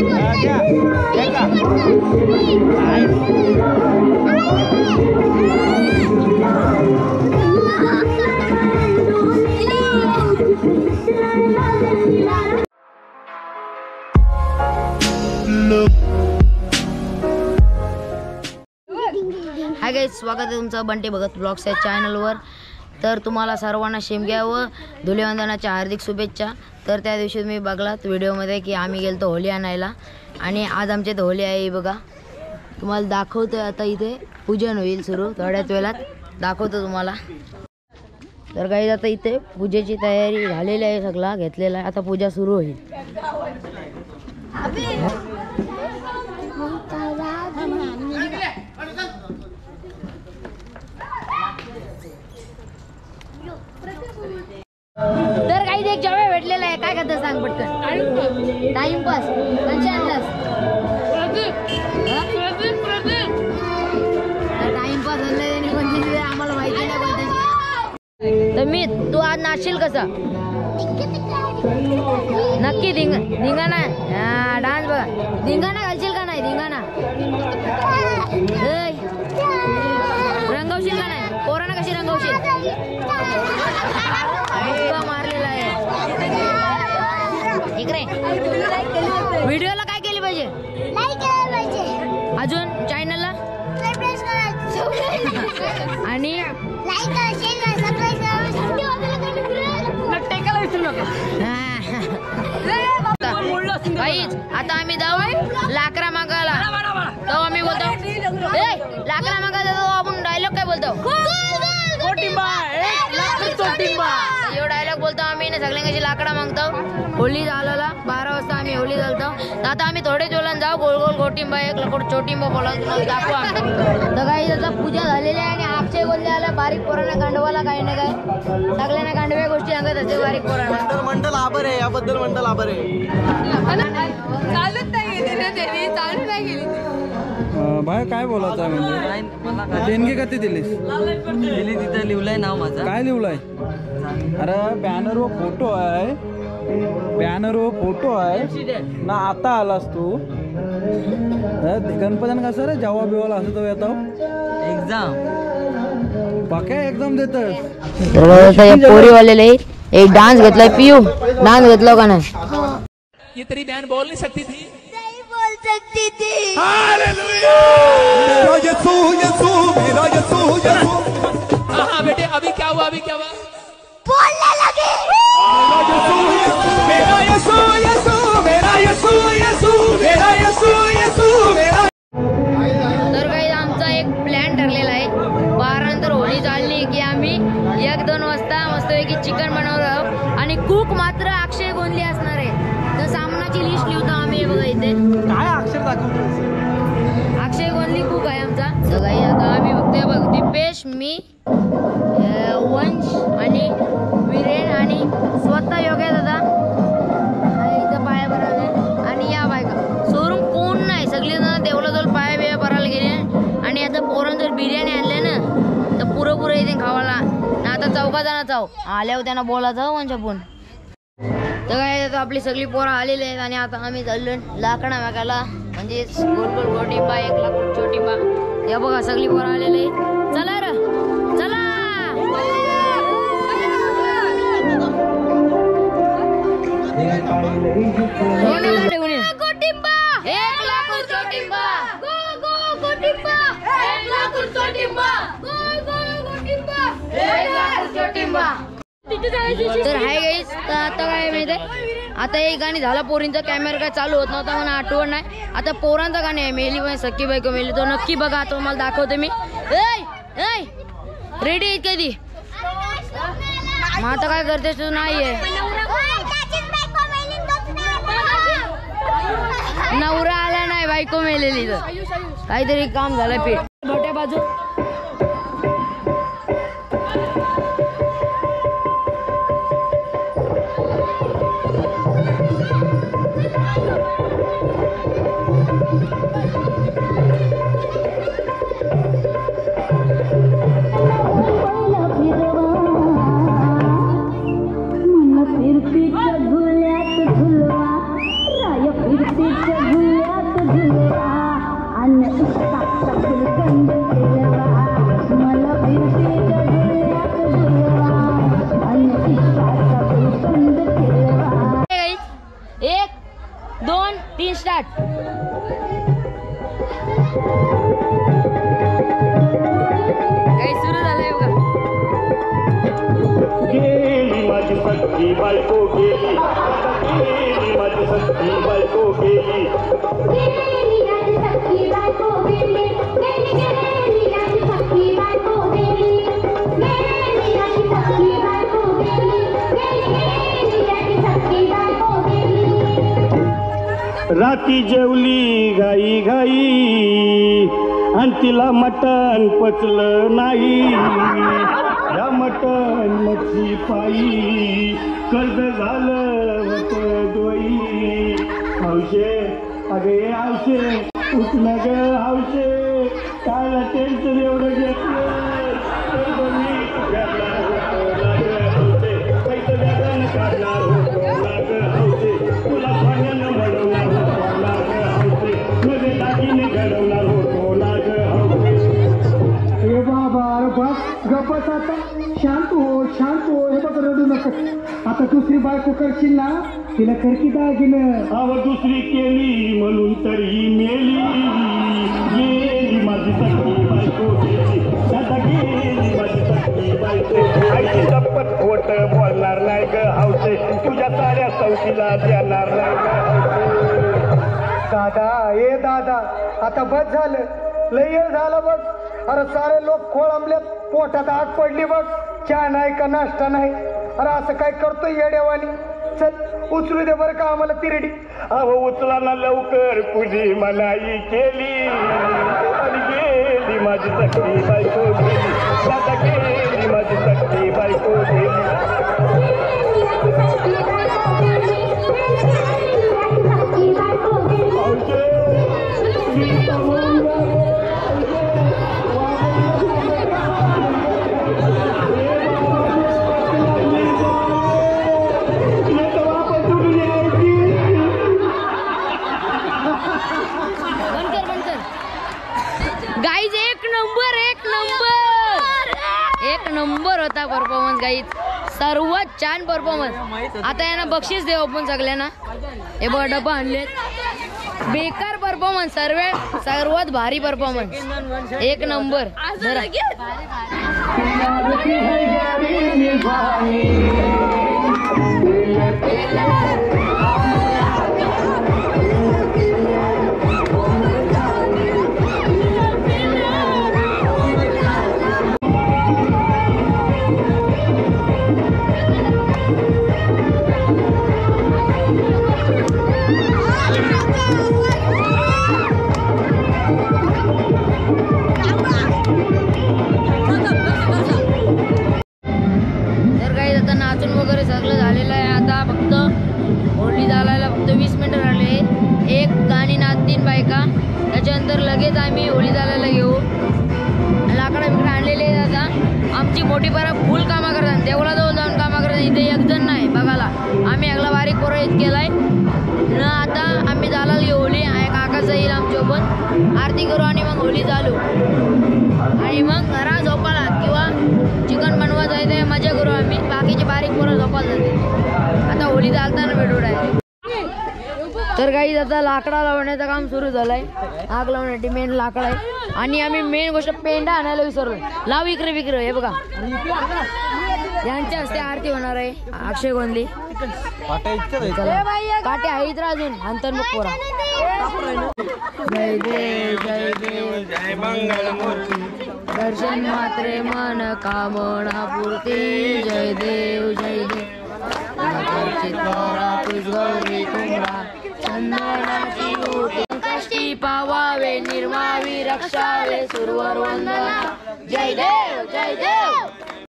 Hi guys, स्वागत आहे तुमचं बंटी भगत ब्लॉग्स या चॅनलवर। तर तुम्हाला सर्वांना शिमग्या व धुलीवंदनाच्या हार्दिक शुभेच्छा। तर त्या दिवशी मी बघलात व्हिडिओमध्ये की आम्ही गेलतो होली आणायला आणि आज आमच्या इथे होली आहे बघा। तुम्हाला दाखवतो आता इथे पूजन होईल सुरू थोड्याच वेळात दाखवतो तुम्हाला। तर गाइस आता इथे पूजेची तयारी झालेली आहे, सगळा घेतलेला आहे, आता पूजा सुरू होईल। तर काही एक जवळ भेटलेला आहे, काय करता सांग पटकन। टाइमपास टाइमपास आम्हाला माहिती नाही कोणत्याची। तर मी तू आज नाचशील कसा नक्की? धिंगाणा डान्स बघा, धिंगाणा घालशील का नाही? धिंगाणा रंगवशील का नाही? पोरांना कशी रंगवशील? मारलेला आहे इकडे। व्हिडिओला काय केली पाहिजे? अजून चॅनलला आणि आता आम्ही जाऊ लाकडा मागायला। तो आम्ही बोलतो लाकडा मागायला जातो, आपण डायलॉग काय बोलतो? यो डायलॉग बोलतो आम्ही ना सगळ्यांची लाकडा मागतो। होली झाला 12 वाजता आम्ही होली झालतो। आता आम्ही थोडे जोलन जाऊ गोल गोल गोटिंबा एक लकोड छोटिंबा बोला दाखवू आम्ही। तर काही त्याचा पूजा झालेली आहे आणि अक्षय बोलले आला बारीक पोरांना गांडवाला काही ना काय सगळ्यांना गांडव्या गोष्टी सांगत असते बारीक पोरांना। मंडल आभार आहे याबद्दल, मंडल आभार आहे। चालत नाही गेली चालू नाही गेली भाई काय बोलायचं आहे म्हणजे देणगी किती दिलीस? दिली तिथं लिवलंय नाव माझं। काय लिवलंय? अरे बॅनरवर फोटो आहे, बॅनरवर फोटो आहे ना। आता आलास तू गणपतीनं कसं रे जवाब बिवाला असं तो येतो एक्झाम बाकी एक्झाम देतस। पोरीवालेले एक डान्स घेतलाय, पियू डान्स घेतला का नाही? ये तेरी बहन बोल नहीं सकती थी, नहीं बोल सकती थी। हालेलुया मेरा यीशु यीशु मेरा यीशु यीशु। हाँ बेटे अभी क्या हुआ? अभी क्या हुआ? बोलने लगे मेरा यीशु यीशु मेरा यीशु यीशु मेरा यीशु यीशु मेरा। तर काही आमचा एक प्लॅन ठरलेला आहे, 12 नंतर होळी चालली की आम्ही 1-2 वाजता मस्तपैकी चिकन बनवणार आहोत आणि कुक मात्र अक्षय गोंधली असणार आहे। तर सामनाची लिस्ट लिहितो आम्ही बघा इथे। काय अक्षर दाखवतो? अक्षय गोंधली कुक आहे आमचा। तर काही आता आम्ही बघतोय बघ दीपेश, मी, वंश आणि वीरेन आणि स्वतः योग्य दादा इथं पाया भरायला आणि या बायका सोडून कोण नाही, सगळे जण देवलाजवळ पाया बिया भरायला गेले आणि आता पोरांना जर बिर्याणी आणले ना तर पुरं इथे खावाला ना। आता 4 जणांचा आल्यावर त्यांना बोलायचं वंशापून। तर काय आपली सगळी पोरं आलेली आहेत आणि आता आम्ही चाललो लाकडा मागायला, म्हणजे गोल गोल गोटिंबा एक लाकूड छोटिंबा। या बघा सगळी पोरं आलेली आहेत, चला रे चला। गोटिंबा एक लाकूड छोटिंबा, गो गो गोटिंबा एक लाकूड छोटिंबा, गो गो गोटिंबा एक लाकूड छोटिंबा। तर हाय गाईस, तर आता काय माहिती आहे, आता एक गाणी झाला पोरींचा कॅमेरा काय चालू होत नव्हता म्हणून आठवण नाही। आता पोरांचा गाणी आहे मेली पण सख्खी बायको मेली, तो नक्की बघा, आता मला दाखवते मी। रेडी आहे कधी? मग आता काय करतेस तू? नाहीये नवरा आला नाही, बायको मेलेली, तर काहीतरी काम झालं पीठ मोठ्या बाजू। फिरती झुल्यात झुलवा राय फिरती 2 3 स्टार्ट. काही सुरू झालंय बघा. गेली माझी सख्खी बायको गेली, गेली माझी सख्खी बायको गेली, गेली माझी सख्खी बायको गेली, गेली माझी सख्खी बायको गेली, गेली माझी सख्खी बायको गेली, गेली माझी सख्खी बायको गेली. राती जेवली घाई घाई आणि तिला मटण पचलं नाही, या मटण मच्छी पायी कर्ज झालं होत डोई. हौशे अगे हौशे उठलं ग हौशे, काय टेन्शन एवढं घेतलं कर्ज मी फेडणार होतो ना ग हौशे, पैसे व्याजानं काढणार होतो ना ग हौशे, तुला सोन्यानं घडवणार होतो ना ग हौशे, तुझे दागिने घडवणार होतो ना ग हौशे. हे बाबा अरे बस गप्पच आता, शांत हो हे बघ रडू नका. आता दुसरी बायको करशील ना, तिला करकी दागिनं. अव दुसरी केली म्हणून तरी मेली, गेली माझी सख्खी बायको गेली, आता गेली माझी सख्खी बायको. आईची शपथ खोट बोलणार नाही ग हौसे, तुझ्या साऱ्या चौकीला देणार नाही ग हौसे. दादा ए दादा आता बस झालं, लय वेळ झाला बघ. अरे सारे लोक खोळंबलेत, पोटात आग पडली बघ, चहा नाही का नाश्ता नाही. अरे असं काय करतोय येड्यावानी, चल उचलू दे बरं का आम्हाला तिरडी. अहो उचला ना लवकर, तुझी मनाई केली आणि गेली माझी सख्खी बायको गेली, आता गेली माझी सख्खी बायको गेली. गेली माझी सख्खी बायको गेली, हौशे मी समोर गाईज एक नंबर होता परफॉर्मन्स गाईज, सर्वात छान परफॉर्मन्स. आता यांना बक्षीस देऊ आपण सगळ्यांना. हे बघ डबा आणले. बेकार परफॉर्मन्स, सर्वात भारी परफॉर्मन्स, एक नंबर. तर काही आता नाचून वगैरे सगळं झालेलं आहे. आता फक्त होळी चालायला फक्त 20 मिनिटं राहिले. एक गाणी नाचतील बायका, त्याच्यानंतर लगेच आम्ही होळी चालायला घेऊ. लाकडा बिकडा आणलेले आहेत. आता आमची मोठी परत फुल कामं करतात, देवळाजवळ जाऊन कामं करतात. इथे एक जण नाही बघायला, आम्ही एकला बारीक पुरोहित केलाय ना. आता आम्ही चालायला घेऊ होळी. काकाचं येईल आमच्यासोबत, आरती करू आणि मग होळी चालू. आणि मग घरा झोपाला किंवा चिकन बनवा जायचं, मजा करू आम्ही. बाकीचे बारीक पोरं झोपायला जाते. आता होळी चालताना भेटू डायरेक्ट. तर काही आता लाकडा लावण्याचं काम सुरू झालंय. आग लावण्यासाठी मेन लाकड आहे. आणि आम्ही मेन गोष्ट पेंडा आणायला विसरलो. लाव इकडे विक्रे, हे बघा यांच्या हस्ते आरती होणार आहे. अक्षय गोंधली काटे आहेत अजून अंतर मग पोरा. जय देव जय देव जय मंगलमूर्ती, दर्शन मात्रे मन कामना पूर्ती. जय देव जय देव गौरी कुमरा चंदनाची मूर्ती, कष्टी पावावे निर्मावी रक्षावे सुरवर वंदना. जय देव जय देव.